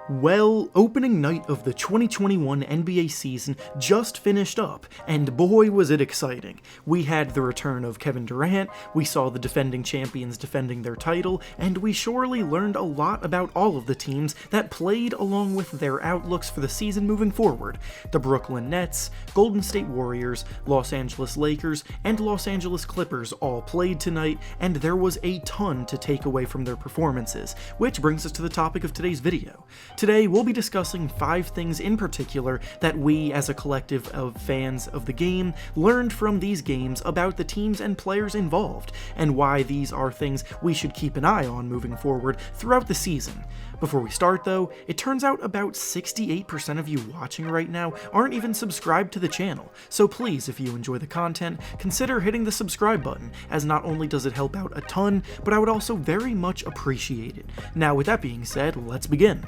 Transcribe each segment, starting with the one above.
Well, opening night of the 2021 NBA season just finished up, and boy was it exciting. We had the return of Kevin Durant, we saw the defending champions defending their title, and we surely learned a lot about all of the teams that played along with their outlooks for the season moving forward. The Brooklyn Nets, Golden State Warriors, Los Angeles Lakers, and Los Angeles Clippers all played tonight, and there was a ton to take away from their performances, which brings us to the topic of today's video. Today, we'll be discussing 5 things in particular that we, as a collective of fans of the game, learned from these games about the teams and players involved, and why these are things we should keep an eye on moving forward throughout the season. Before we start though, it turns out about 68% of you watching right now aren't even subscribed to the channel, so please, if you enjoy the content, consider hitting the subscribe button, as not only does it help out a ton, but I would also very much appreciate it. Now with that being said, let's begin.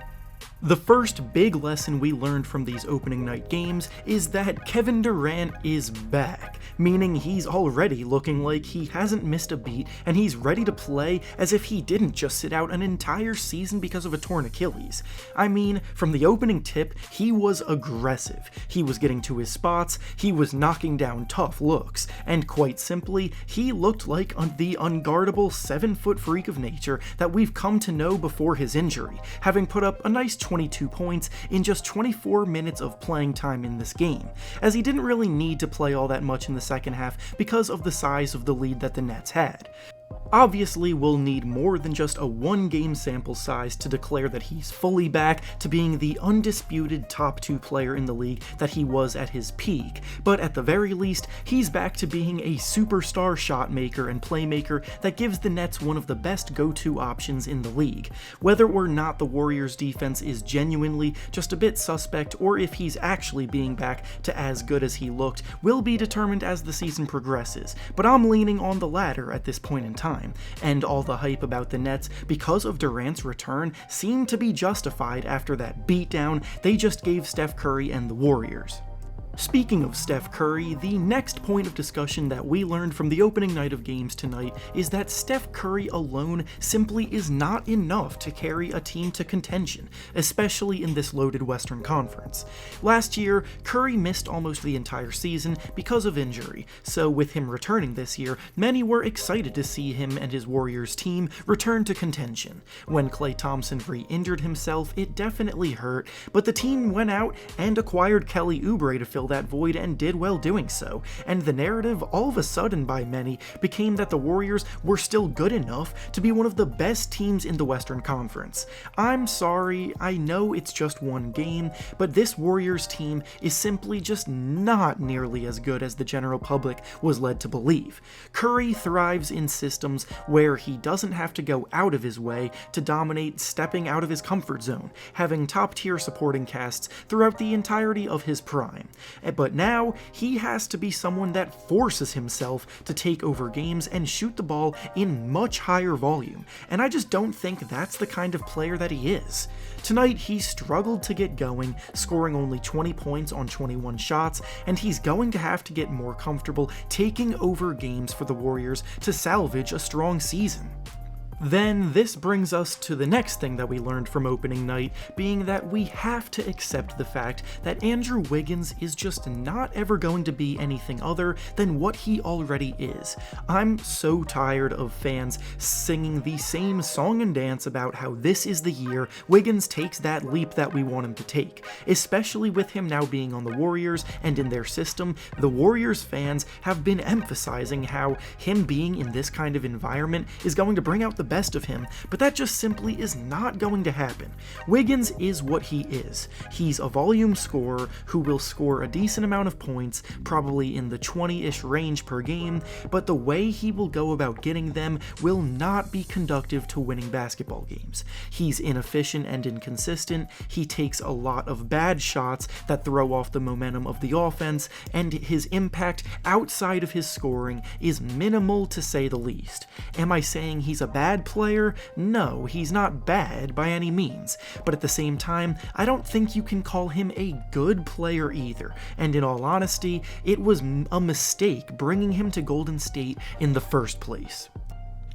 The first big lesson we learned from these opening night games is that Kevin Durant is back, meaning he's already looking like he hasn't missed a beat and he's ready to play as if he didn't just sit out an entire season because of a torn Achilles. I mean, from the opening tip, he was aggressive, he was getting to his spots, he was knocking down tough looks, and quite simply, he looked like the unguardable 7-foot freak of nature that we've come to know before his injury, having put up a nice 22 points in just 24 minutes of playing time in this game, as he didn't really need to play all that much in the second half because of the size of the lead that the Nets had. Obviously, we'll need more than just a 1-game sample size to declare that he's fully back to being the undisputed top 2 player in the league that he was at his peak, but at the very least, he's back to being a superstar shot maker and playmaker that gives the Nets one of the best go-to options in the league. Whether or not the Warriors' defense is genuinely just a bit suspect, or if he's actually being back to as good as he looked, will be determined as the season progresses, but I'm leaning on the latter at this point in time. And all the hype about the Nets because of Durant's return seemed to be justified after that beatdown they just gave Steph Curry and the Warriors. Speaking of Steph Curry, the next point of discussion that we learned from the opening night of games tonight is that Steph Curry alone simply is not enough to carry a team to contention, especially in this loaded Western Conference. Last year, Curry missed almost the entire season because of injury, so with him returning this year, many were excited to see him and his Warriors team return to contention. When Klay Thompson re-injured himself, it definitely hurt, but the team went out and acquired Kelly Oubre to fill that void and did well doing so, and the narrative all of a sudden by many became that the Warriors were still good enough to be one of the best teams in the Western Conference. I'm sorry, I know it's just one game, but this Warriors team is simply just not nearly as good as the general public was led to believe. Curry thrives in systems where he doesn't have to go out of his way to dominate, stepping out of his comfort zone, having top-tier supporting casts throughout the entirety of his prime. But now, he has to be someone that forces himself to take over games and shoot the ball in much higher volume, and I just don't think that's the kind of player that he is. Tonight, he struggled to get going, scoring only 20 points on 21 shots, and he's going to have to get more comfortable taking over games for the Warriors to salvage a strong season. Then this brings us to the next thing that we learned from opening night, being that we have to accept the fact that Andrew Wiggins is just not ever going to be anything other than what he already is. I'm so tired of fans singing the same song and dance about how this is the year Wiggins takes that leap that we want him to take, especially with him now being on the Warriors and in their system. The Warriors fans have been emphasizing how him being in this kind of environment is going to bring out the best of him, but that just simply is not going to happen. Wiggins is what he is. He's a volume scorer who will score a decent amount of points, probably in the 20-ish range per game, but the way he will go about getting them will not be conducive to winning basketball games. He's inefficient and inconsistent, he takes a lot of bad shots that throw off the momentum of the offense, and his impact outside of his scoring is minimal to say the least. Am I saying he's a bad player? No, he's not bad by any means, but at the same time, I don't think you can call him a good player either, and in all honesty, it was a mistake bringing him to Golden State in the first place.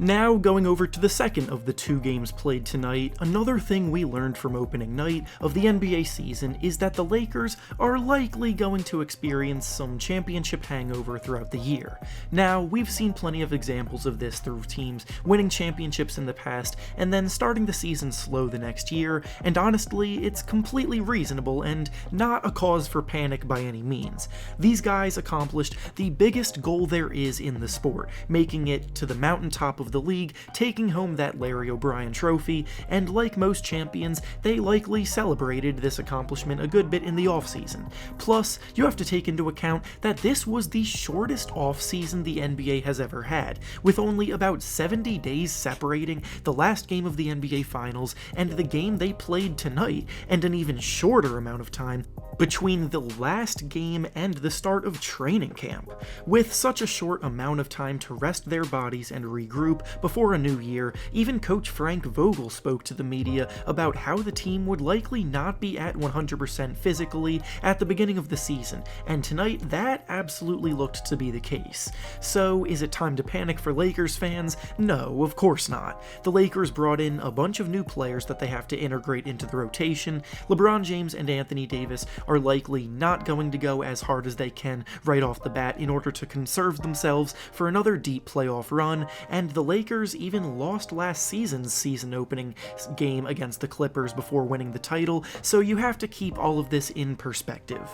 Now, going over to the second of the 2 games played tonight, another thing we learned from opening night of the NBA season is that the Lakers are likely going to experience some championship hangover throughout the year. Now, we've seen plenty of examples of this through teams winning championships in the past and then starting the season slow the next year, and honestly, it's completely reasonable and not a cause for panic by any means. These guys accomplished the biggest goal there is in the sport, making it to the mountaintop of the league, taking home that Larry O'Brien trophy, and like most champions, they likely celebrated this accomplishment a good bit in the offseason. Plus, you have to take into account that this was the shortest offseason the NBA has ever had, with only about 70 days separating the last game of the NBA Finals and the game they played tonight, and an even shorter amount of time between the last game and the start of training camp. With such a short amount of time to rest their bodies and regroup before a new year, even coach Frank Vogel spoke to the media about how the team would likely not be at 100% physically at the beginning of the season, and tonight that absolutely looked to be the case. So is it time to panic for Lakers fans? No, of course not. The Lakers brought in a bunch of new players that they have to integrate into the rotation. LeBron James and Anthony Davis are likely not going to go as hard as they can right off the bat in order to conserve themselves for another deep playoff run, and the Lakers even lost last season's season opening game against the Clippers before winning the title, so you have to keep all of this in perspective.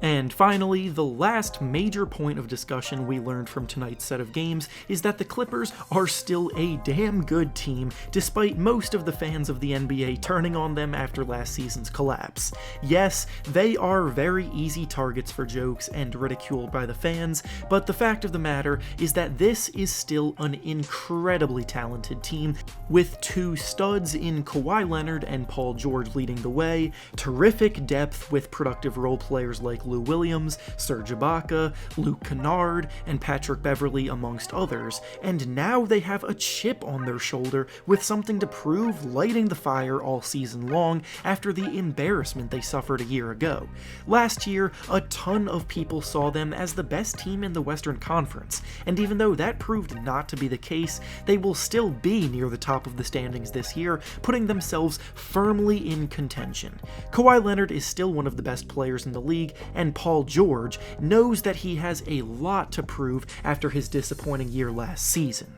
And finally, the last major point of discussion we learned from tonight's set of games is that the Clippers are still a damn good team, despite most of the fans of the NBA turning on them after last season's collapse. Yes, they are very easy targets for jokes and ridicule by the fans, but the fact of the matter is that this is still an incredibly talented team, with 2 studs in Kawhi Leonard and Paul George leading the way, terrific depth with productive role players like Lou Williams, Serge Ibaka, Luke Kennard, and Patrick Beverley amongst others, and now they have a chip on their shoulder with something to prove, lighting the fire all season long after the embarrassment they suffered a year ago. Last year, a ton of people saw them as the best team in the Western Conference, and even though that proved not to be the case, they will still be near the top of the standings this year, putting themselves firmly in contention. Kawhi Leonard is still one of the best players in the league, and Paul George knows that he has a lot to prove after his disappointing year last season.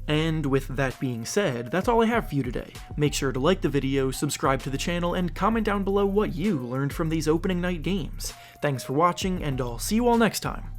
And with that being said, that's all I have for you today. Make sure to like the video, subscribe to the channel, and comment down below what you learned from these opening night games. Thanks for watching, and I'll see you all next time.